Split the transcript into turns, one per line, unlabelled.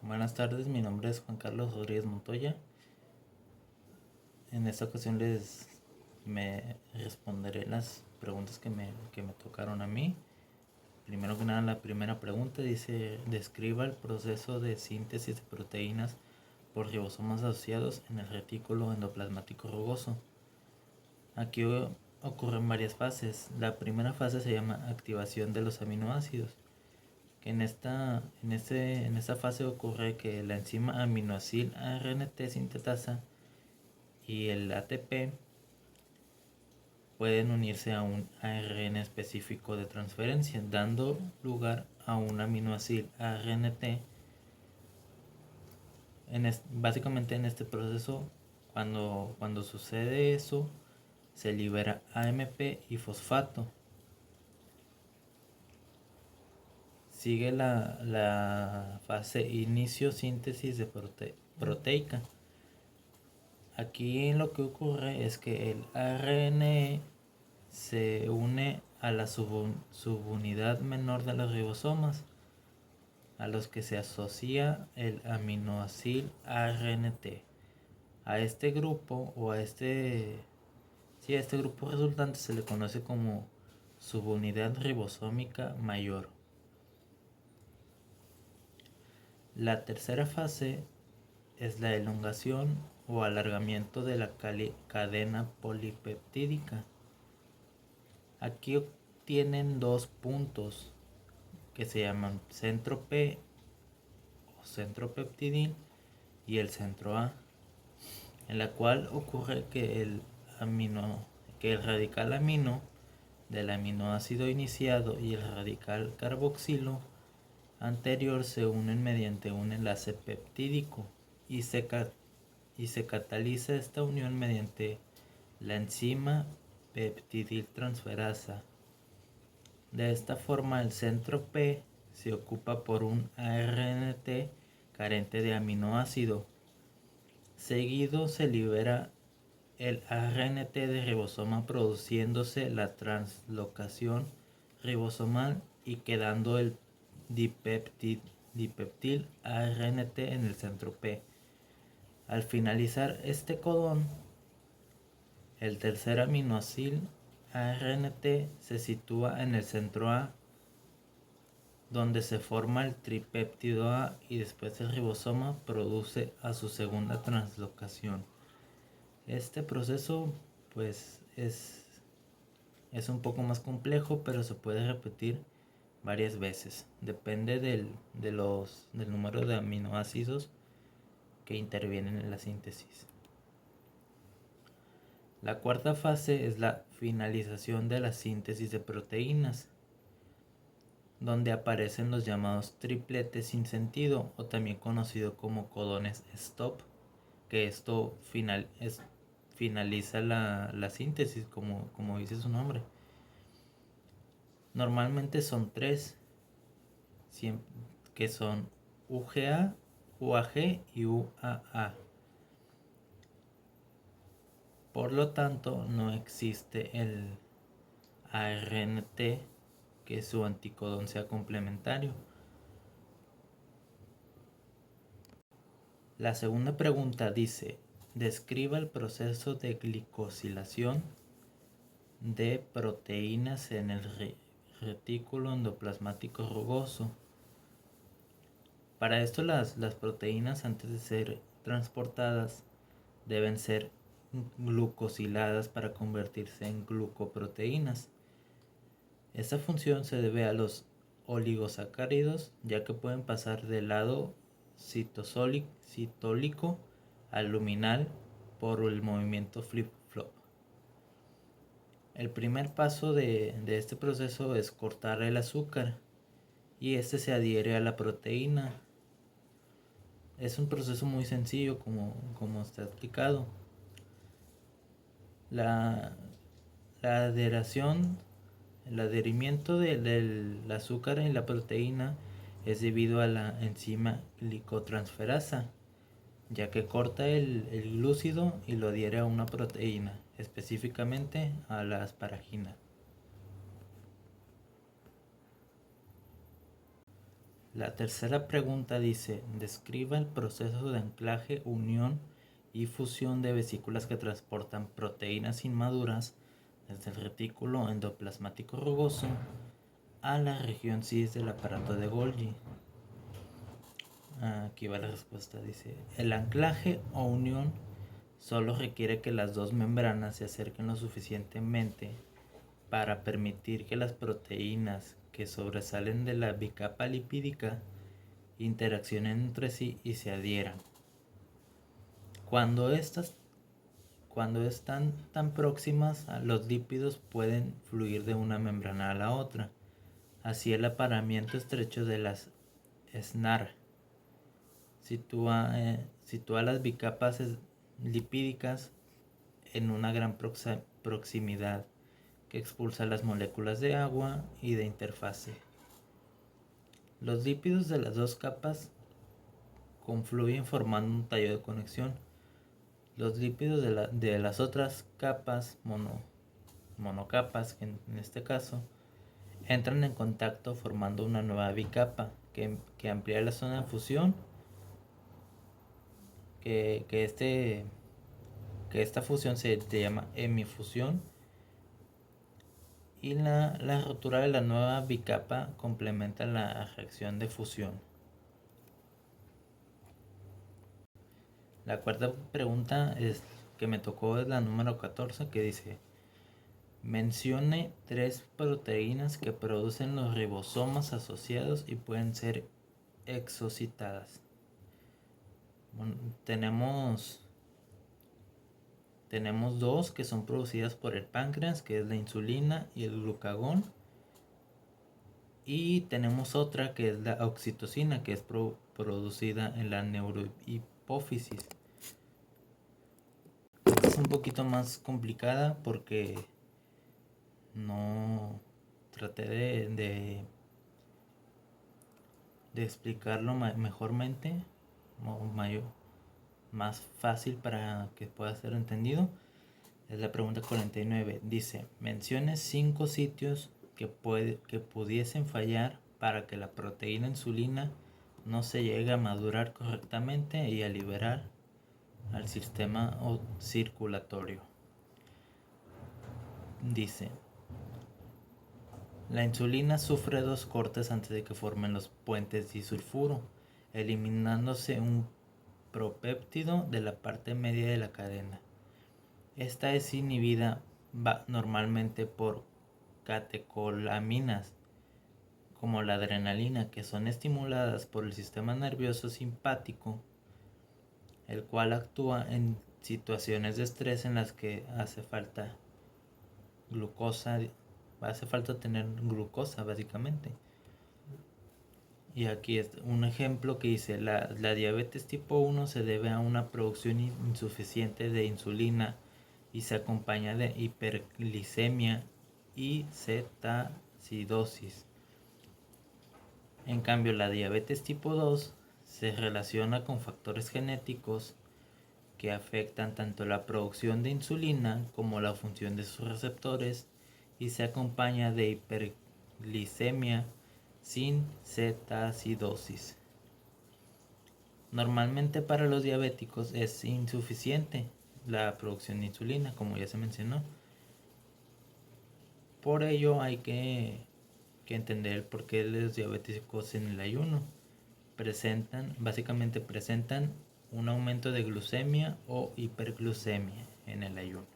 Buenas tardes, mi nombre es Juan Carlos Rodríguez Montoya. En esta ocasión me responderé las preguntas que me tocaron a mí. Primero que nada, la primera pregunta dice: describa el proceso de síntesis de proteínas por ribosomas asociados en el retículo endoplasmático rugoso. Aquí ocurren varias fases. La primera fase se llama activación de los aminoácidos, que en esta fase ocurre que la enzima aminoacil ARNT sintetasa y el ATP pueden unirse a un ARN específico de transferencia, dando lugar a un aminoacil ARNT. Básicamente en este proceso, cuando sucede eso, se libera AMP y fosfato. Sigue la fase inicio síntesis de proteica. Aquí lo que ocurre es que el ARN se une a la subunidad menor de los ribosomas, a los que se asocia el aminoácido ARNT. A este grupo a este grupo resultante se le conoce como subunidad ribosómica mayor. La tercera fase es la elongación o alargamiento de la cadena polipeptídica. Aquí tienen dos puntos que se llaman centro P o centro peptidil y el centro A, en la cual ocurre que el radical amino del aminoácido iniciado y el radical carboxilo anterior se unen mediante un enlace peptídico y se cataliza esta unión mediante la enzima peptidiltransferasa. De esta forma, el centro P se ocupa por un ARNT carente de aminoácido. Seguido se libera el ARNT de ribosoma, produciéndose la translocación ribosomal y quedando el dipeptil ARNT en el centro P. Al finalizar este codón, el tercer aminoácido ARNT se sitúa en el centro A, donde se forma el tripéptido A, y después el ribosoma produce a su segunda translocación. Este proceso pues es un poco más complejo, pero se puede repetir varias veces. Depende del número de aminoácidos que intervienen en la síntesis. La cuarta fase es la finalización de la síntesis de proteínas, donde aparecen los llamados tripletes sin sentido, o también conocido como codones stop, que esto finaliza la síntesis, como dice su nombre. Normalmente son tres, que son UGA, UAG y UAA. Por lo tanto, no existe el ARNT que su anticodón sea complementario. La segunda pregunta dice: describa el proceso de glicosilación de proteínas en el retículo endoplasmático rugoso. Para esto las proteínas, antes de ser transportadas, deben ser glucosiladas para convertirse en glucoproteínas. Esta función se debe a los oligosacáridos, ya que pueden pasar del lado citólico al luminal por el movimiento flip-flop. El primer paso de este proceso es cortar el azúcar, y este se adhiere a la proteína. Es un proceso muy sencillo, como está explicado. La adheración, el adherimiento del azúcar en la proteína es debido a la enzima glicotransferasa, ya que corta el glúcido y lo adhiere a una proteína, específicamente a la asparagina. La tercera pregunta dice, describa el proceso de anclaje, unión y fusión de vesículas que transportan proteínas inmaduras desde el retículo endoplasmático rugoso a la región cis del aparato de Golgi. Aquí va la respuesta, dice, el anclaje o unión solo requiere que las dos membranas se acerquen lo suficientemente para permitir que las proteínas que sobresalen de la bicapa lipídica interaccionen entre sí y se adhieran. Cuando están tan próximas, los lípidos pueden fluir de una membrana a la otra. Así el apareamiento estrecho de las SNAR sitúa las bicapas lipídicas en una gran proximidad que expulsa las moléculas de agua y de interfase. Los lípidos de las dos capas confluyen formando un tallo de conexión. Los lípidos de las otras capas, monocapas, que en este caso, entran en contacto formando una nueva bicapa que amplía la zona de fusión, que esta fusión se llama hemifusión, y la rotura de la nueva bicapa complementa la reacción de fusión. La cuarta pregunta que me tocó es la número 14, que dice, mencione 3 proteínas que producen los ribosomas asociados y pueden ser exocitadas. Bueno, tenemos 2 que son producidas por el páncreas, que es la insulina y el glucagón. Y tenemos otra que es la oxitocina, que es producida en la neurohipófisis. Es un poquito más complicada porque no traté de explicarlo mejormente, más fácil para que pueda ser entendido. Es la pregunta 49. Dice, mencione 5 sitios que pudiesen fallar para que la proteína insulina no se llegue a madurar correctamente y a liberar al sistema circulatorio. Dice, la insulina sufre 2 cortes antes de que formen los puentes disulfuro, eliminándose un propéptido de la parte media de la cadena. Esta es inhibida normalmente por catecolaminas, como la adrenalina, que son estimuladas por el sistema nervioso simpático, el cual actúa en situaciones de estrés en las que hace falta tener glucosa básicamente. Y aquí es un ejemplo que dice, la diabetes tipo 1 se debe a una producción insuficiente de insulina y se acompaña de hiperglicemia y cetoacidosis. En cambio, la diabetes tipo 2 se relaciona con factores genéticos que afectan tanto la producción de insulina como la función de sus receptores y se acompaña de hiperglicemia sin cetoacidosis. Normalmente para los diabéticos es insuficiente la producción de insulina, como ya se mencionó. Por ello hay que entender por qué los diabéticos en el ayuno básicamente presentan un aumento de glucemia o hiperglucemia en el ayuno.